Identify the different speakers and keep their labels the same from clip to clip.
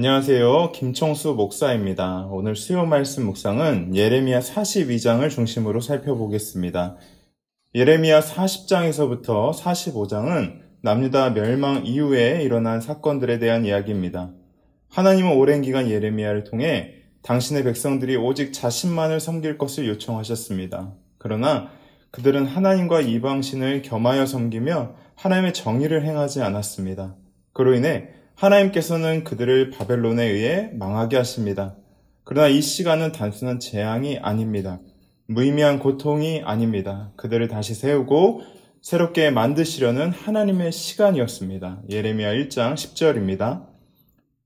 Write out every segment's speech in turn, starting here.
Speaker 1: 안녕하세요. 김청수 목사입니다. 오늘 수요 말씀 묵상은 예레미야 42장을 중심으로 살펴보겠습니다. 예레미야 40장에서부터 45장은 남유다 멸망 이후에 일어난 사건들에 대한 이야기입니다. 하나님은 오랜 기간 예레미야를 통해 당신의 백성들이 오직 자신만을 섬길 것을 요청하셨습니다. 그러나 그들은 하나님과 이방신을 겸하여 섬기며 하나님의 정의를 행하지 않았습니다. 그로 인해 하나님께서는 그들을 바벨론에 의해 망하게 하십니다. 그러나 이 시간은 단순한 재앙이 아닙니다. 무의미한 고통이 아닙니다. 그들을 다시 세우고 새롭게 만드시려는 하나님의 시간이었습니다. 예레미야 1장 10절입니다.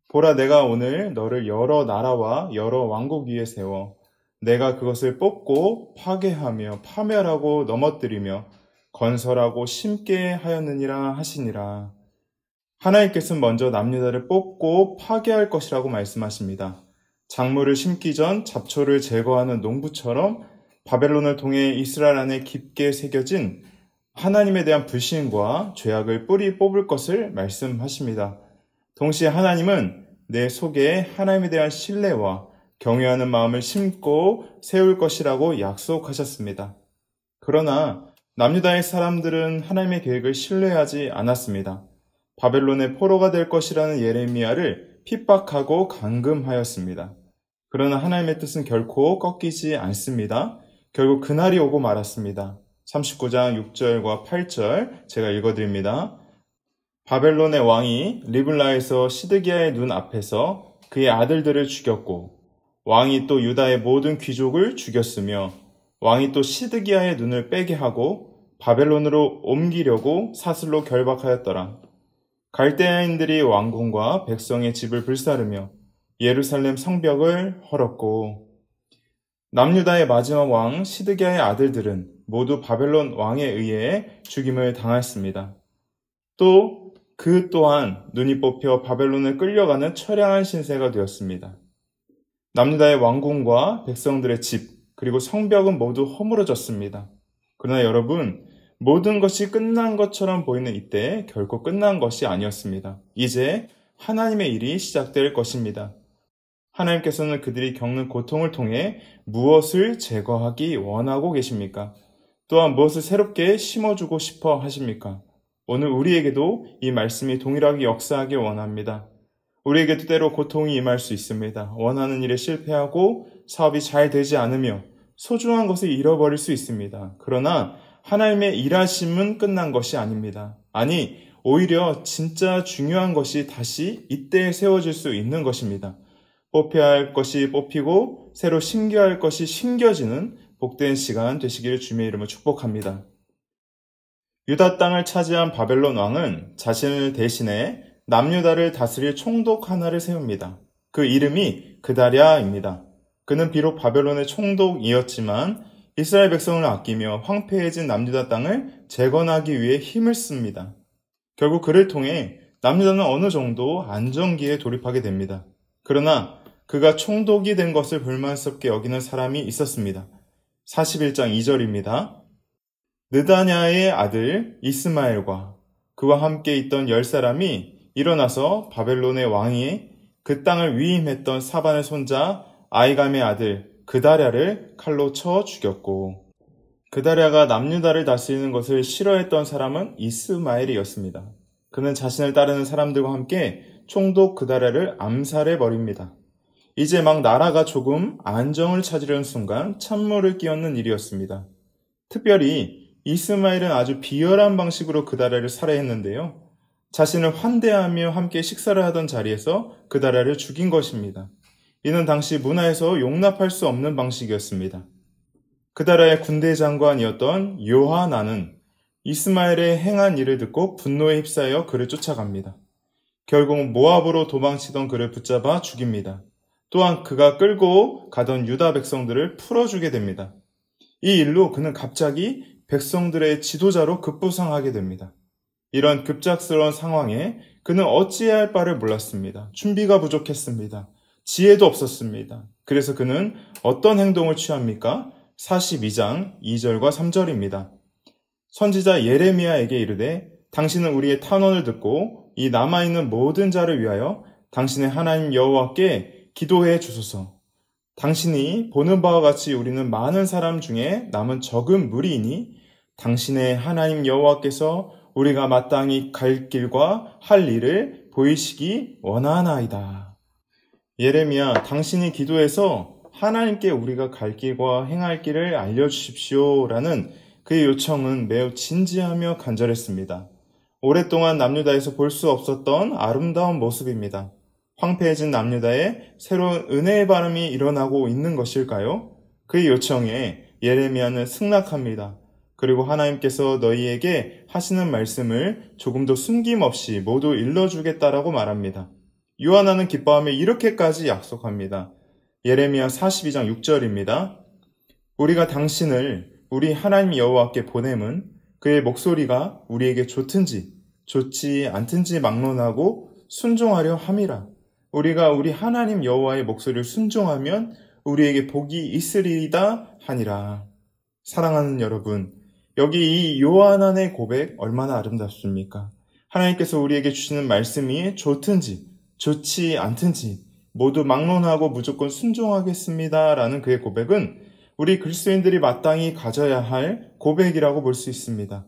Speaker 1: 보라, 내가 오늘 너를 여러 나라와 여러 왕국 위에 세워 내가 그것을 뽑고 파괴하며 파멸하고 넘어뜨리며 건설하고 심게 하였느니라 하시니라. 하나님께서는 먼저 남유다를 뽑고 파괴할 것이라고 말씀하십니다. 작물을 심기 전 잡초를 제거하는 농부처럼 바벨론을 통해 이스라엘 안에 깊게 새겨진 하나님에 대한 불신과 죄악을 뿌리 뽑을 것을 말씀하십니다. 동시에 하나님은 내 속에 하나님에 대한 신뢰와 경외하는 마음을 심고 세울 것이라고 약속하셨습니다. 그러나 남유다의 사람들은 하나님의 계획을 신뢰하지 않았습니다. 바벨론의 포로가 될 것이라는 예레미야를 핍박하고 감금하였습니다. 그러나 하나님의 뜻은 결코 꺾이지 않습니다. 결국 그날이 오고 말았습니다. 39장 6절과 8절 제가 읽어드립니다. 바벨론의 왕이 리블라에서 시드기야의 눈 앞에서 그의 아들들을 죽였고 왕이 또 유다의 모든 귀족을 죽였으며 왕이 또 시드기야의 눈을 빼게 하고 바벨론으로 옮기려고 사슬로 결박하였더라. 갈대아인들이 왕궁과 백성의 집을 불사르며 예루살렘 성벽을 헐었고 남유다의 마지막 왕 시드기야의 아들들은 모두 바벨론 왕에 의해 죽임을 당했습니다. 또 그 또한 눈이 뽑혀 바벨론을 끌려가는 처량한 신세가 되었습니다. 남유다의 왕궁과 백성들의 집 그리고 성벽은 모두 허물어졌습니다. 그러나 여러분, 모든 것이 끝난 것처럼 보이는 이때 결코 끝난 것이 아니었습니다. 이제 하나님의 일이 시작될 것입니다. 하나님께서는 그들이 겪는 고통을 통해 무엇을 제거하기 원하고 계십니까? 또한 무엇을 새롭게 심어주고 싶어 하십니까? 오늘 우리에게도 이 말씀이 동일하게 역사하길 원합니다. 우리에게도 때로 고통이 임할 수 있습니다. 원하는 일에 실패하고 사업이 잘 되지 않으며 소중한 것을 잃어버릴 수 있습니다. 그러나 하나님의 일하심은 끝난 것이 아닙니다. 아니, 오히려 진짜 중요한 것이 다시 이때에 세워질 수 있는 것입니다. 뽑혀야 할 것이 뽑히고 새로 심겨야 할 것이 심겨지는 복된 시간 되시기를 주님의 이름으로 축복합니다. 유다 땅을 차지한 바벨론 왕은 자신을 대신해 남유다를 다스릴 총독 하나를 세웁니다. 그 이름이 그다랴입니다. 그는 비록 바벨론의 총독이었지만 이스라엘 백성을 아끼며 황폐해진 남유다 땅을 재건하기 위해 힘을 씁니다. 결국 그를 통해 남유다는 어느 정도 안정기에 돌입하게 됩니다. 그러나 그가 총독이 된 것을 불만스럽게 여기는 사람이 있었습니다. 41장 2절입니다. 느다냐의 아들 이스마엘과 그와 함께 있던 10사람이 일어나서 바벨론의 왕이 그 땅을 위임했던 사반의 손자 아이감의 아들 그다랴를 칼로 쳐 죽였고, 그다랴가 남유다를 다스리는 것을 싫어했던 사람은 이스마엘이었습니다. 그는 자신을 따르는 사람들과 함께 총독 그다랴를 암살해 버립니다. 이제 막 나라가 조금 안정을 찾으려는 순간 찬물을 끼얹는 일이었습니다. 특별히 이스마엘은 아주 비열한 방식으로 그다랴를 살해했는데요. 자신을 환대하며 함께 식사를 하던 자리에서 그다랴를 죽인 것입니다. 이는 당시 문화에서 용납할 수 없는 방식이었습니다. 그다랴의 군대 장관이었던 요하나는 이스마엘의 행한 일을 듣고 분노에 휩싸여 그를 쫓아갑니다. 결국 모압으로 도망치던 그를 붙잡아 죽입니다. 또한 그가 끌고 가던 유다 백성들을 풀어주게 됩니다. 이 일로 그는 갑자기 백성들의 지도자로 급부상하게 됩니다. 이런 급작스러운 상황에 그는 어찌해야 할 바를 몰랐습니다. 준비가 부족했습니다. 지혜도 없었습니다. 그래서 그는 어떤 행동을 취합니까? 42장 2절과 3절입니다. 선지자 예레미야에게 이르되 당신은 우리의 탄원을 듣고 이 남아있는 모든 자를 위하여 당신의 하나님 여호와께 기도해 주소서. 당신이 보는 바와 같이 우리는 많은 사람 중에 남은 적은 무리이니 당신의 하나님 여호와께서 우리가 마땅히 갈 길과 할 일을 보이시기 원하나이다. 예레미야, 당신이 기도해서 하나님께 우리가 갈 길과 행할 길을 알려주십시오라는 그의 요청은 매우 진지하며 간절했습니다. 오랫동안 남유다에서 볼 수 없었던 아름다운 모습입니다. 황폐해진 남유다에 새로운 은혜의 바람이 일어나고 있는 것일까요? 그의 요청에 예레미야는 승낙합니다. 그리고 하나님께서 너희에게 하시는 말씀을 조금도 숨김없이 모두 일러주겠다라고 말합니다. 요하나는 기뻐하며 이렇게까지 약속합니다. 예레미야 42장 6절입니다. 우리가 당신을 우리 하나님 여호와께 보냄은 그의 목소리가 우리에게 좋든지 좋지 않든지 막론하고 순종하려 함이라. 우리가 우리 하나님 여호와의 목소리를 순종하면 우리에게 복이 있으리이다 하니라. 사랑하는 여러분, 여기 이 요하나의 고백 얼마나 아름답습니까? 하나님께서 우리에게 주시는 말씀이 좋든지 좋지 않든지 모두 막론하고 무조건 순종하겠습니다 라는 그의 고백은 우리 그리스도인들이 마땅히 가져야 할 고백이라고 볼 수 있습니다.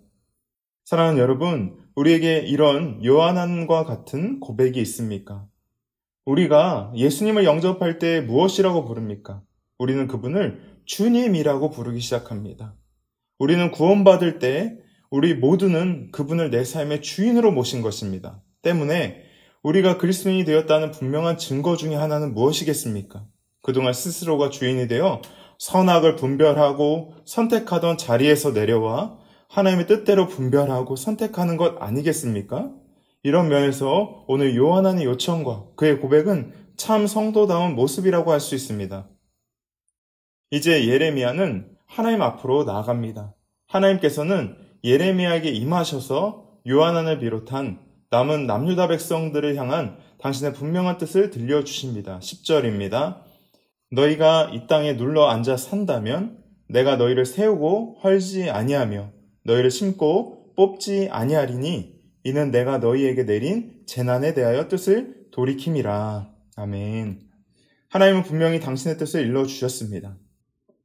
Speaker 1: 사랑하는 여러분, 우리에게 이런 요하나과 같은 고백이 있습니까? 우리가 예수님을 영접할 때 무엇이라고 부릅니까? 우리는 그분을 주님이라고 부르기 시작합니다. 우리는 구원받을 때 우리 모두는 그분을 내 삶의 주인으로 모신 것입니다. 때문에 우리가 그리스도인이 되었다는 분명한 증거 중에 하나는 무엇이겠습니까? 그동안 스스로가 주인이 되어 선악을 분별하고 선택하던 자리에서 내려와 하나님의 뜻대로 분별하고 선택하는 것 아니겠습니까? 이런 면에서 오늘 요하나의 요청과 그의 고백은 참 성도다운 모습이라고 할 수 있습니다. 이제 예레미야는 하나님 앞으로 나아갑니다. 하나님께서는 예레미야에게 임하셔서 요하나를 비롯한 남은 남유다 백성들을 향한 당신의 분명한 뜻을 들려주십니다. 10절입니다. 너희가 이 땅에 눌러 앉아 산다면 내가 너희를 세우고 헐지 아니하며 너희를 심고 뽑지 아니하리니 이는 내가 너희에게 내린 재난에 대하여 뜻을 돌이킴이라. 아멘. 하나님은 분명히 당신의 뜻을 일러주셨습니다.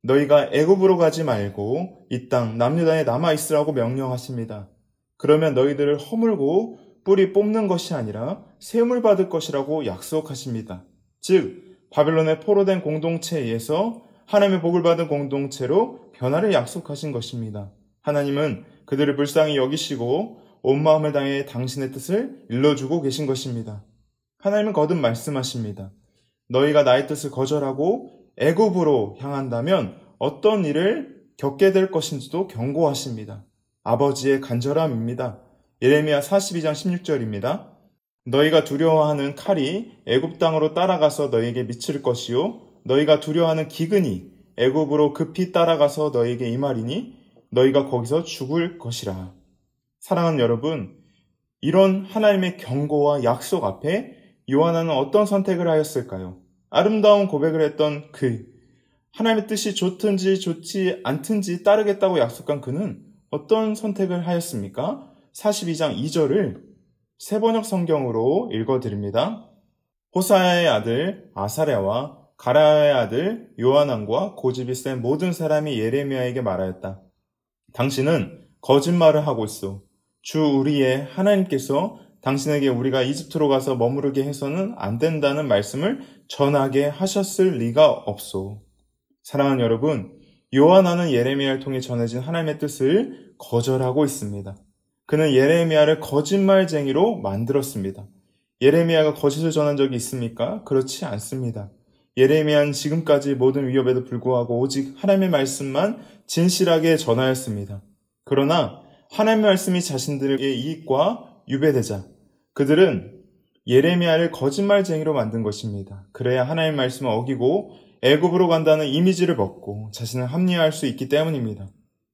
Speaker 1: 너희가 애굽으로 가지 말고 이 땅 남유다에 남아있으라고 명령하십니다. 그러면 너희들을 허물고 뿌리 뽑는 것이 아니라 세움을 받을 것이라고 약속하십니다. 즉 바벨론의 포로된 공동체에 의해서 하나님의 복을 받은 공동체로 변화를 약속하신 것입니다. 하나님은 그들을 불쌍히 여기시고 온 마음을 다해 당신의 뜻을 일러주고 계신 것입니다. 하나님은 거듭 말씀하십니다. 너희가 나의 뜻을 거절하고 애굽으로 향한다면 어떤 일을 겪게 될 것인지도 경고하십니다. 아버지의 간절함입니다. 예레미야 42장 16절입니다. 너희가 두려워하는 칼이 애굽 땅으로 따라가서 너희에게 미칠 것이요 너희가 두려워하는 기근이 애굽으로 급히 따라가서 너희에게 임하리니 너희가 거기서 죽을 것이라. 사랑하는 여러분, 이런 하나님의 경고와 약속 앞에 요하나는 어떤 선택을 하였을까요? 아름다운 고백을 했던 하나님의 뜻이 좋든지 좋지 않든지 따르겠다고 약속한 그는 어떤 선택을 하였습니까? 42장 2절을 세번역 성경으로 읽어드립니다. 호사야의 아들 아사랴와 가라야의 아들 요하난과 고집이 센 모든 사람이 예레미야에게 말하였다. 당신은 거짓말을 하고 있어. 주 우리의 하나님께서 당신에게 우리가 이집트로 가서 머무르게 해서는 안 된다는 말씀을 전하게 하셨을 리가 없소. 사랑하는 여러분, 요하나는 예레미야를 통해 전해진 하나님의 뜻을 거절하고 있습니다. 그는 예레미야를 거짓말쟁이로 만들었습니다. 예레미야가 거짓을 전한 적이 있습니까? 그렇지 않습니다. 예레미야는 지금까지 모든 위협에도 불구하고 오직 하나님의 말씀만 진실하게 전하였습니다. 그러나 하나님의 말씀이 자신들의 이익과 유배되자 그들은 예레미야를 거짓말쟁이로 만든 것입니다. 그래야 하나님의 말씀을 어기고 애굽으로 간다는 이미지를 먹고 자신을 합리화할 수 있기 때문입니다.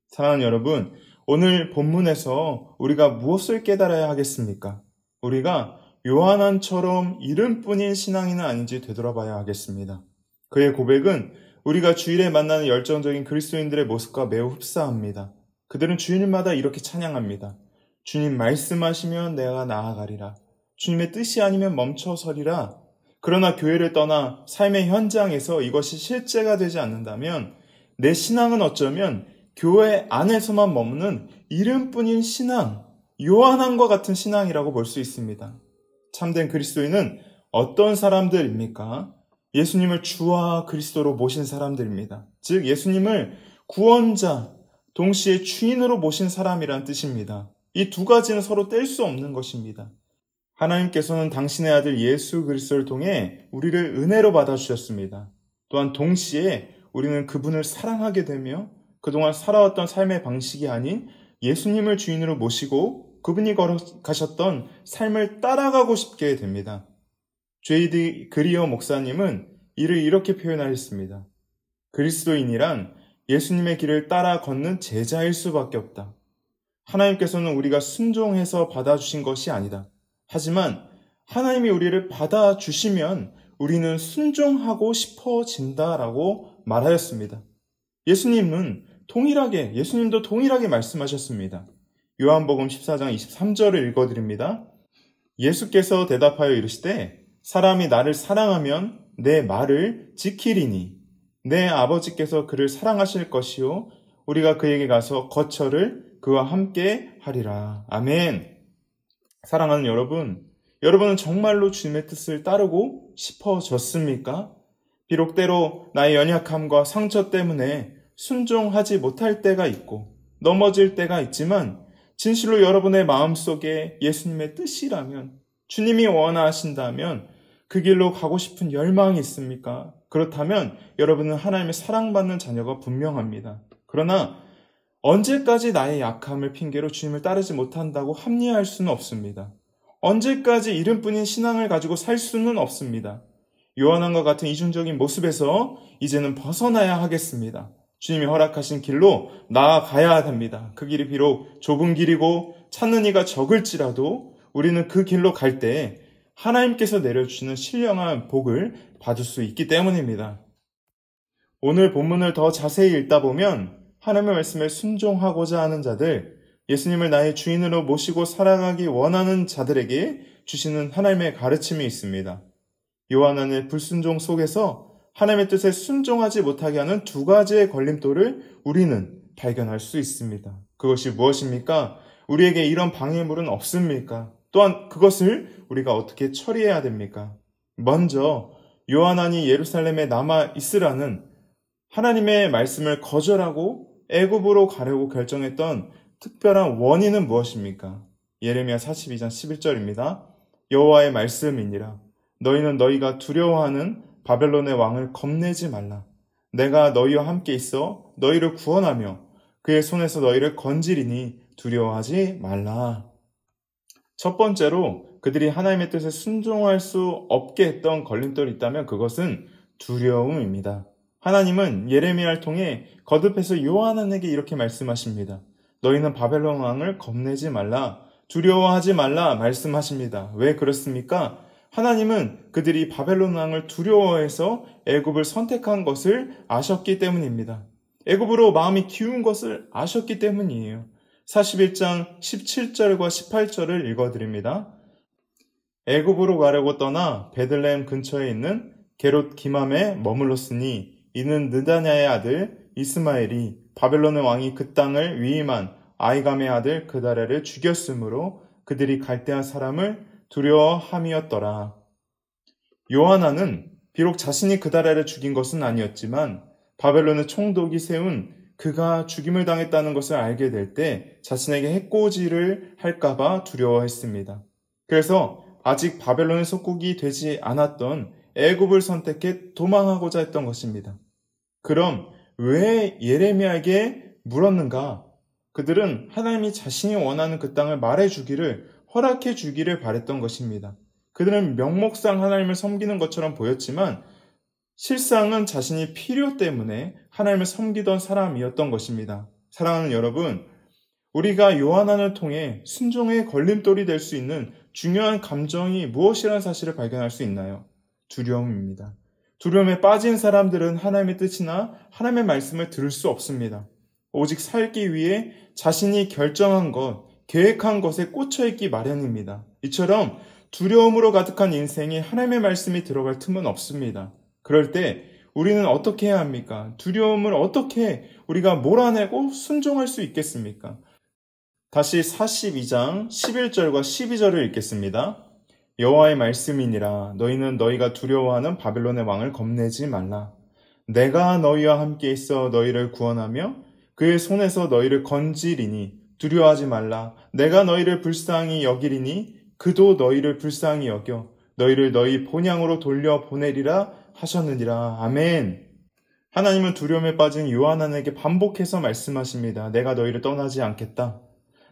Speaker 1: 사랑하는 여러분, 오늘 본문에서 우리가 무엇을 깨달아야 하겠습니까? 우리가 요하난처럼 이름뿐인 신앙인은 아닌지 되돌아봐야 하겠습니다. 그의 고백은 우리가 주일에 만나는 열정적인 그리스도인들의 모습과 매우 흡사합니다. 그들은 주일마다 이렇게 찬양합니다. 주님 말씀하시면 내가 나아가리라. 주님의 뜻이 아니면 멈춰서리라. 그러나 교회를 떠나 삶의 현장에서 이것이 실제가 되지 않는다면 내 신앙은 어쩌면 교회 안에서만 머무는 이름뿐인 신앙, 요한왕과 같은 신앙이라고 볼 수 있습니다. 참된 그리스도인은 어떤 사람들입니까? 예수님을 주와 그리스도로 모신 사람들입니다. 즉 예수님을 구원자, 동시에 주인으로 모신 사람이란 뜻입니다. 이 두 가지는 서로 뗄 수 없는 것입니다. 하나님께서는 당신의 아들 예수 그리스도를 통해 우리를 은혜로 받아주셨습니다. 또한 동시에 우리는 그분을 사랑하게 되며 그동안 살아왔던 삶의 방식이 아닌 예수님을 주인으로 모시고 그분이 걸어가셨던 삶을 따라가고 싶게 됩니다. J.D. 그리어 목사님은 이를 이렇게 표현하였습니다. 그리스도인이란 예수님의 길을 따라 걷는 제자일 수밖에 없다. 하나님께서는 우리가 순종해서 받아주신 것이 아니다. 하지만 하나님이 우리를 받아주시면 우리는 순종하고 싶어진다라고 말하였습니다. 예수님도 동일하게 말씀하셨습니다. 요한복음 14장 23절을 읽어드립니다. 예수께서 대답하여 이르시되 사람이 나를 사랑하면 내 말을 지키리니 내 아버지께서 그를 사랑하실 것이요 우리가 그에게 가서 거처를 그와 함께 하리라. 아멘. 사랑하는 여러분, 여러분은 정말로 주님의 뜻을 따르고 싶어졌습니까? 비록 때로 나의 연약함과 상처 때문에 순종하지 못할 때가 있고 넘어질 때가 있지만 진실로 여러분의 마음속에 예수님의 뜻이라면, 주님이 원하신다면 그 길로 가고 싶은 열망이 있습니까? 그렇다면 여러분은 하나님의 사랑받는 자녀가 분명합니다. 그러나 언제까지 나의 약함을 핑계로 주님을 따르지 못한다고 합리화할 수는 없습니다. 언제까지 이름뿐인 신앙을 가지고 살 수는 없습니다. 요한왕과 같은 이중적인 모습에서 이제는 벗어나야 하겠습니다. 주님이 허락하신 길로 나아가야 합니다. 그 길이 비록 좁은 길이고 찾는 이가 적을지라도 우리는 그 길로 갈 때 하나님께서 내려주시는 신령한 복을 받을 수 있기 때문입니다. 오늘 본문을 더 자세히 읽다 보면 하나님의 말씀에 순종하고자 하는 자들, 예수님을 나의 주인으로 모시고 살아가기 원하는 자들에게 주시는 하나님의 가르침이 있습니다. 요한왕의 불순종 속에서 하나님의 뜻에 순종하지 못하게 하는 두 가지의 걸림돌을 우리는 발견할 수 있습니다. 그것이 무엇입니까? 우리에게 이런 방해물은 없습니까? 또한 그것을 우리가 어떻게 처리해야 됩니까? 먼저 요한왕이 예루살렘에 남아 있으라는 하나님의 말씀을 거절하고 애굽으로 가려고 결정했던 특별한 원인은 무엇입니까? 예레미야 42장 11절입니다. 여호와의 말씀이니라. 너희는 너희가 두려워하는 바벨론의 왕을 겁내지 말라. 내가 너희와 함께 있어 너희를 구원하며 그의 손에서 너희를 건지리니 두려워하지 말라. 첫 번째로 그들이 하나님의 뜻에 순종할 수 없게 했던 걸림돌이 있다면 그것은 두려움입니다. 하나님은 예레미야를 통해 거듭해서 요한왕에게 이렇게 말씀하십니다. 너희는 바벨론 왕을 겁내지 말라, 두려워하지 말라 말씀하십니다. 왜 그렇습니까? 하나님은 그들이 바벨론 왕을 두려워해서 애굽을 선택한 것을 아셨기 때문입니다. 애굽으로 마음이 기운 것을 아셨기 때문이에요. 41장 17절과 18절을 읽어드립니다. 애굽으로 가려고 떠나 베들레헴 근처에 있는 게롯 기맘에 머물렀으니 이는 느다냐의 아들 이스마엘이 바벨론의 왕이 그 땅을 위임한 아이감의 아들 그다랴를 죽였으므로 그들이 갈대아 사람을 두려워함이었더라. 요한왕은 비록 자신이 그다랴를 죽인 것은 아니었지만 바벨론의 총독이 세운 그가 죽임을 당했다는 것을 알게 될 때 자신에게 해코지를 할까봐 두려워했습니다. 그래서 아직 바벨론의 속국이 되지 않았던 애굽을 선택해 도망하고자 했던 것입니다. 그럼 왜 예레미야에게 물었는가? 그들은 하나님이 자신이 원하는 그 땅을 말해주기를, 허락해주기를 바랬던 것입니다. 그들은 명목상 하나님을 섬기는 것처럼 보였지만 실상은 자신이 필요 때문에 하나님을 섬기던 사람이었던 것입니다. 사랑하는 여러분, 우리가 요한왕을 통해 순종의 걸림돌이 될 수 있는 중요한 감정이 무엇이라는 사실을 발견할 수 있나요? 두려움입니다. 두려움에 빠진 사람들은 하나님의 뜻이나 하나님의 말씀을 들을 수 없습니다. 오직 살기 위해 자신이 결정한 것, 계획한 것에 꽂혀있기 마련입니다. 이처럼 두려움으로 가득한 인생에 하나님의 말씀이 들어갈 틈은 없습니다. 그럴 때 우리는 어떻게 해야 합니까? 두려움을 어떻게 우리가 몰아내고 순종할 수 있겠습니까? 다시 42장 11절과 12절을 읽겠습니다. 여호와의 말씀이니라. 너희는 너희가 두려워하는 바벨론의 왕을 겁내지 말라. 내가 너희와 함께 있어 너희를 구원하며 그의 손에서 너희를 건지리니 두려워하지 말라. 내가 너희를 불쌍히 여기리니 그도 너희를 불쌍히 여겨 너희를 너희 본향으로 돌려보내리라 하셨느니라. 아멘. 하나님은 두려움에 빠진 요한에게 반복해서 말씀하십니다. 내가 너희를 떠나지 않겠다.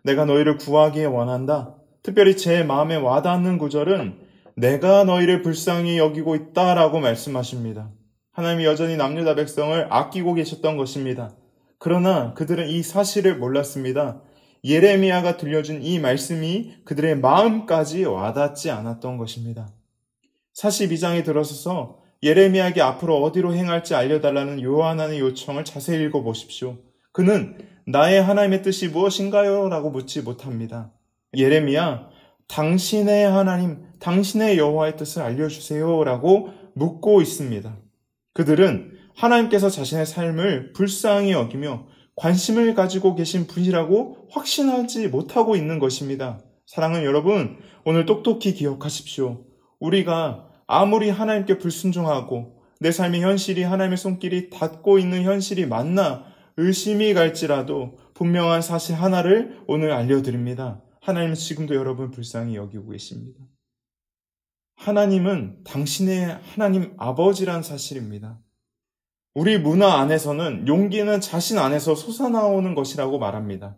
Speaker 1: 내가 너희를 구하기에 원한다. 특별히 제 마음에 와닿는 구절은 내가 너희를 불쌍히 여기고 있다라고 말씀하십니다. 하나님이 여전히 남유다 백성을 아끼고 계셨던 것입니다. 그러나 그들은 이 사실을 몰랐습니다. 예레미야가 들려준 이 말씀이 그들의 마음까지 와닿지 않았던 것입니다. 42장에 들어서서 예레미야에게 앞으로 어디로 행할지 알려달라는 요한의 요청을 자세히 읽어보십시오. 그는 나의 하나님의 뜻이 무엇인가요? 라고 묻지 못합니다. 예레미야, 당신의 하나님, 당신의 여호와의 뜻을 알려주세요 라고 묻고 있습니다. 그들은 하나님께서 자신의 삶을 불쌍히 여기며 관심을 가지고 계신 분이라고 확신하지 못하고 있는 것입니다. 사랑하는 여러분, 오늘 똑똑히 기억하십시오. 우리가 아무리 하나님께 불순종하고 내 삶의 현실이 하나님의 손길이 닿고 있는 현실이 맞나 의심이 갈지라도 분명한 사실 하나를 오늘 알려드립니다. 하나님은 지금도 여러분 불쌍히 여기고 계십니다. 하나님은 당신의 하나님 아버지란 사실입니다. 우리 문화 안에서는 용기는 자신 안에서 솟아나오는 것이라고 말합니다.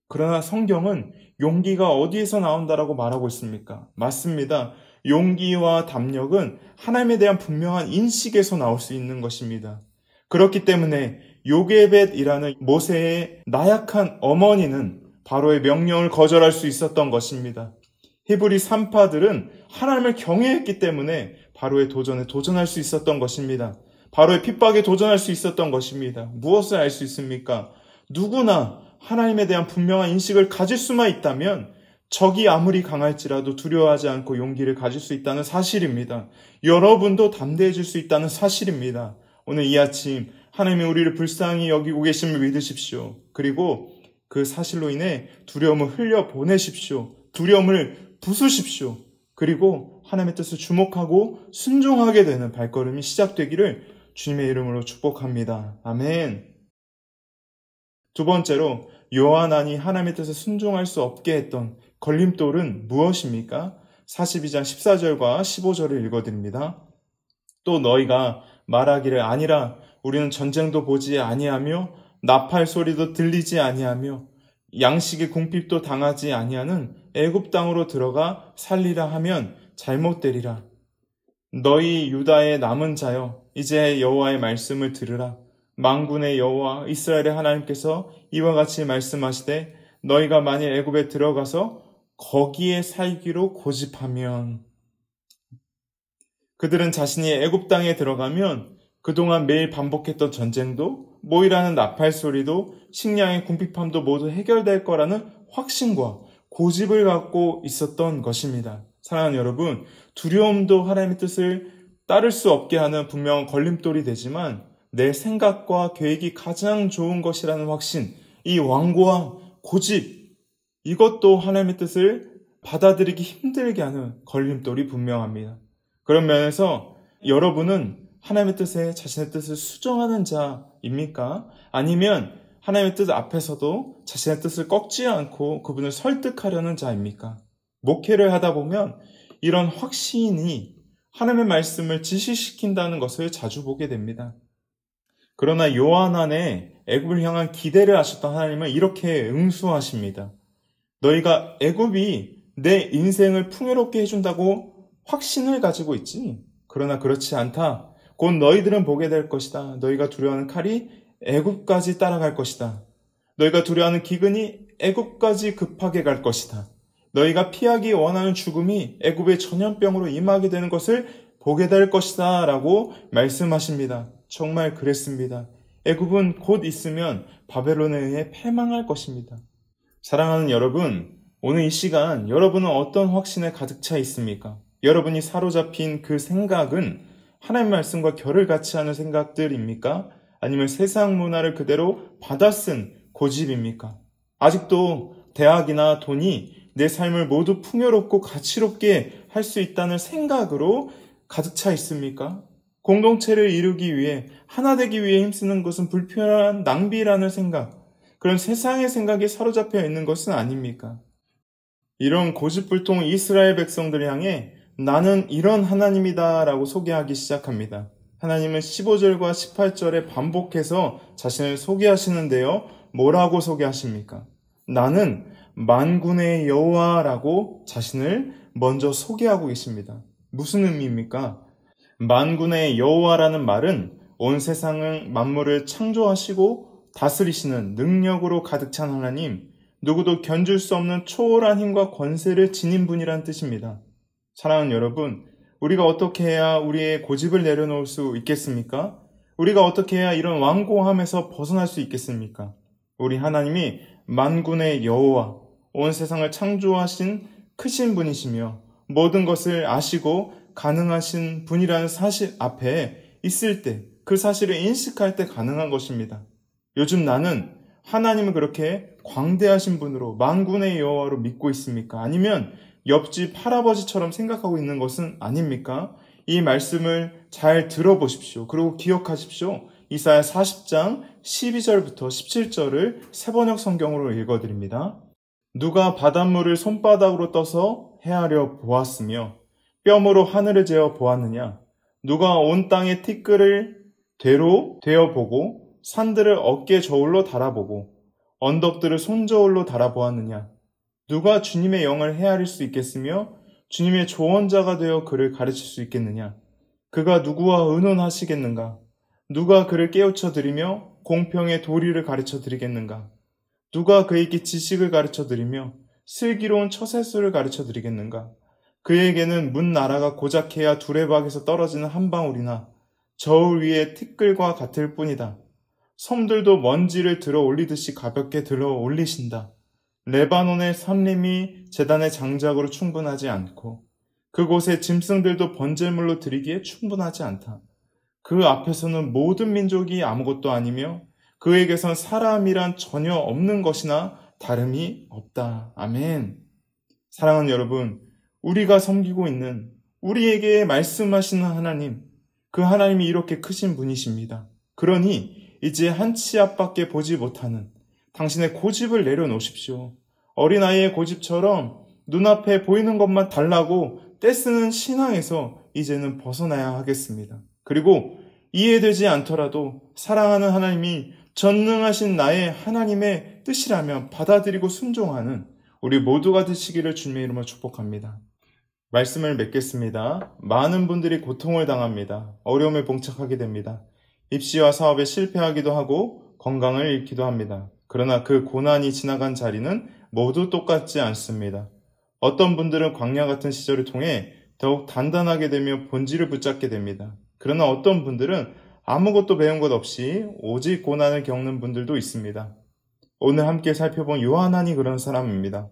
Speaker 1: 그러나 성경은 용기가 어디에서 나온다라고 말하고 있습니까? 맞습니다. 용기와 담력은 하나님에 대한 분명한 인식에서 나올 수 있는 것입니다. 그렇기 때문에 요게벳이라는 모세의 나약한 어머니는 바로의 명령을 거절할 수 있었던 것입니다. 히브리 산파들은 하나님을 경외했기 때문에 바로의 도전에 도전할 수 있었던 것입니다. 바로의 핍박에 도전할 수 있었던 것입니다. 무엇을 알 수 있습니까? 누구나 하나님에 대한 분명한 인식을 가질 수만 있다면 적이 아무리 강할지라도 두려워하지 않고 용기를 가질 수 있다는 사실입니다. 여러분도 담대해질 수 있다는 사실입니다. 오늘 이 아침 하나님이 우리를 불쌍히 여기고 계심을 믿으십시오. 그리고 그 사실로 인해 두려움을 흘려보내십시오. 두려움을 부수십시오. 그리고 하나님의 뜻을 주목하고 순종하게 되는 발걸음이 시작되기를 주님의 이름으로 축복합니다. 아멘. 두 번째로 요한안이 하나님의 뜻에 순종할 수 없게 했던 걸림돌은 무엇입니까? 42장 14절과 15절을 읽어드립니다. 또 너희가 말하기를 아니라 우리는 전쟁도 보지 아니하며 나팔 소리도 들리지 아니하며 양식의 궁핍도 당하지 아니하는 애굽 땅으로 들어가 살리라 하면 잘못되리라. 너희 유다의 남은 자여 이제 여호와의 말씀을 들으라. 만군의 여호와 이스라엘의 하나님께서 이와 같이 말씀하시되 너희가 만일 애굽에 들어가서 거기에 살기로 고집하면 그들은 자신이 애굽 땅에 들어가면 그동안 매일 반복했던 전쟁도 모이라는 나팔 소리도 식량의 궁핍함도 모두 해결될 거라는 확신과 고집을 갖고 있었던 것입니다. 사랑하는 여러분, 두려움도 하나님의 뜻을 따를 수 없게 하는 분명한 걸림돌이 되지만 내 생각과 계획이 가장 좋은 것이라는 확신, 이 완고함, 고집, 이것도 하나님의 뜻을 받아들이기 힘들게 하는 걸림돌이 분명합니다. 그런 면에서 여러분은 하나님의 뜻에 자신의 뜻을 수정하는 자입니까? 아니면 하나님의 뜻 앞에서도 자신의 뜻을 꺾지 않고 그분을 설득하려는 자입니까? 목회를 하다 보면 이런 확신이 하나님의 말씀을 지시시킨다는 것을 자주 보게 됩니다. 그러나 요한 안에 애굽을 향한 기대를 하셨던 하나님은 이렇게 응수하십니다. 너희가 애굽이 내 인생을 풍요롭게 해준다고 확신을 가지고 있지. 그러나 그렇지 않다. 곧 너희들은 보게 될 것이다. 너희가 두려워하는 칼이 애굽까지 따라갈 것이다. 너희가 두려워하는 기근이 애굽까지 급하게 갈 것이다. 너희가 피하기 원하는 죽음이 애굽의 전염병으로 임하게 되는 것을 보게 될 것이다 라고 말씀하십니다. 정말 그랬습니다. 애굽은 곧 있으면 바벨론에 의해 패망할 것입니다. 사랑하는 여러분, 오늘 이 시간 여러분은 어떤 확신에 가득 차 있습니까? 여러분이 사로잡힌 그 생각은 하나님 말씀과 결을 같이 하는 생각들입니까? 아니면 세상 문화를 그대로 받아쓴 고집입니까? 아직도 대학이나 돈이 내 삶을 모두 풍요롭고 가치롭게 할 수 있다는 생각으로 가득 차 있습니까? 공동체를 이루기 위해, 하나 되기 위해 힘쓰는 것은 불필요한 낭비라는 생각, 그런 세상의 생각에 사로잡혀 있는 것은 아닙니까? 이런 고집불통 이스라엘 백성들을 향해 나는 이런 하나님이다 라고 소개하기 시작합니다. 하나님은 15절과 18절에 반복해서 자신을 소개하시는데요. 뭐라고 소개하십니까? 나는 만군의 여호와라고 자신을 먼저 소개하고 계십니다. 무슨 의미입니까? 만군의 여호와라는 말은 온 세상을 만물을 창조하시고 다스리시는 능력으로 가득 찬 하나님, 누구도 견줄 수 없는 초월한 힘과 권세를 지닌 분이란 뜻입니다. 사랑하는 여러분, 우리가 어떻게 해야 우리의 고집을 내려놓을 수 있겠습니까? 우리가 어떻게 해야 이런 완고함에서 벗어날 수 있겠습니까? 우리 하나님이 만군의 여호와, 온 세상을 창조하신 크신 분이시며 모든 것을 아시고 가능하신 분이라는 사실 앞에 있을 때, 그 사실을 인식할 때 가능한 것입니다. 요즘 나는 하나님을 그렇게 광대하신 분으로 만군의 여호와로 믿고 있습니까? 아니면 옆집 할아버지처럼 생각하고 있는 것은 아닙니까? 이 말씀을 잘 들어보십시오. 그리고 기억하십시오. 이사야 40장 12절부터 17절을 세번역 성경으로 읽어드립니다. 누가 바닷물을 손바닥으로 떠서 헤아려 보았으며 뼘으로 하늘을 재어 보았느냐? 누가 온 땅의 티끌을 대로 되어보고 산들을 어깨 저울로 달아보고 언덕들을 손저울로 달아보았느냐? 누가 주님의 영을 헤아릴 수 있겠으며 주님의 조언자가 되어 그를 가르칠 수 있겠느냐? 그가 누구와 의논하시겠는가? 누가 그를 깨우쳐 드리며 공평의 도리를 가르쳐 드리겠는가? 누가 그에게 지식을 가르쳐 드리며 슬기로운 처세술을 가르쳐 드리겠는가? 그에게는 문 나라가 고작해야 두레박에서 떨어지는 한 방울이나 저울 위에 티끌과 같을 뿐이다. 섬들도 먼지를 들어 올리듯이 가볍게 들어 올리신다. 레바논의 산림이 제단의 장작으로 충분하지 않고 그곳의 짐승들도 번제물로 드리기에 충분하지 않다. 그 앞에서는 모든 민족이 아무것도 아니며 그에게선 사람이란 전혀 없는 것이나 다름이 없다. 아멘. 사랑하는 여러분, 우리가 섬기고 있는 우리에게 말씀하시는 하나님, 그 하나님이 이렇게 크신 분이십니다. 그러니 이제 한 치 앞밖에 보지 못하는 당신의 고집을 내려놓으십시오. 어린아이의 고집처럼 눈앞에 보이는 것만 달라고 떼쓰는 신앙에서 이제는 벗어나야 하겠습니다. 그리고 이해되지 않더라도 사랑하는 하나님이 전능하신 나의 하나님의 뜻이라면 받아들이고 순종하는 우리 모두가 되시기를 주님의 이름으로 축복합니다. 말씀을 맺겠습니다. 많은 분들이 고통을 당합니다. 어려움에 봉착하게 됩니다. 입시와 사업에 실패하기도 하고 건강을 잃기도 합니다. 그러나 그 고난이 지나간 자리는 모두 똑같지 않습니다. 어떤 분들은 광야 같은 시절을 통해 더욱 단단하게 되며 본질을 붙잡게 됩니다. 그러나 어떤 분들은 아무것도 배운 것 없이 오직 고난을 겪는 분들도 있습니다. 오늘 함께 살펴본 요하난이 그런 사람입니다.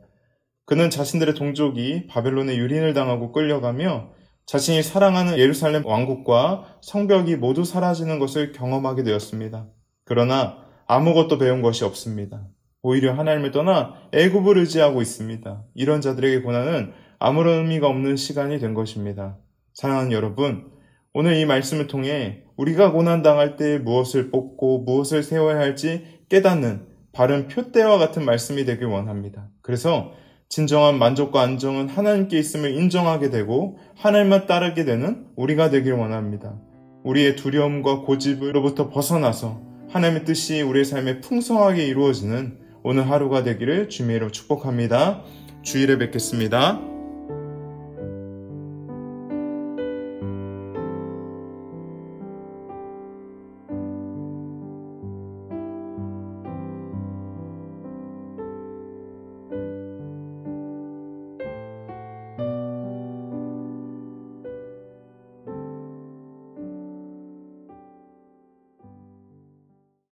Speaker 1: 그는 자신들의 동족이 바벨론의 유린을 당하고 끌려가며 자신이 사랑하는 예루살렘 왕국과 성벽이 모두 사라지는 것을 경험하게 되었습니다. 그러나 아무것도 배운 것이 없습니다. 오히려 하나님을 떠나 애굽을 의지하고 있습니다. 이런 자들에게 고난은 아무런 의미가 없는 시간이 된 것입니다. 사랑하는 여러분, 오늘 이 말씀을 통해 우리가 고난당할 때 무엇을 뽑고 무엇을 세워야 할지 깨닫는 바른 표대와 같은 말씀이 되길 원합니다. 그래서 진정한 만족과 안정은 하나님께 있음을 인정하게 되고 하나님만 따르게 되는 우리가 되길 원합니다. 우리의 두려움과 고집으로부터 벗어나서 하나님의 뜻이 우리의 삶에 풍성하게 이루어지는 오늘 하루가 되기를 주님의 이름으로 축복합니다. 주일에 뵙겠습니다.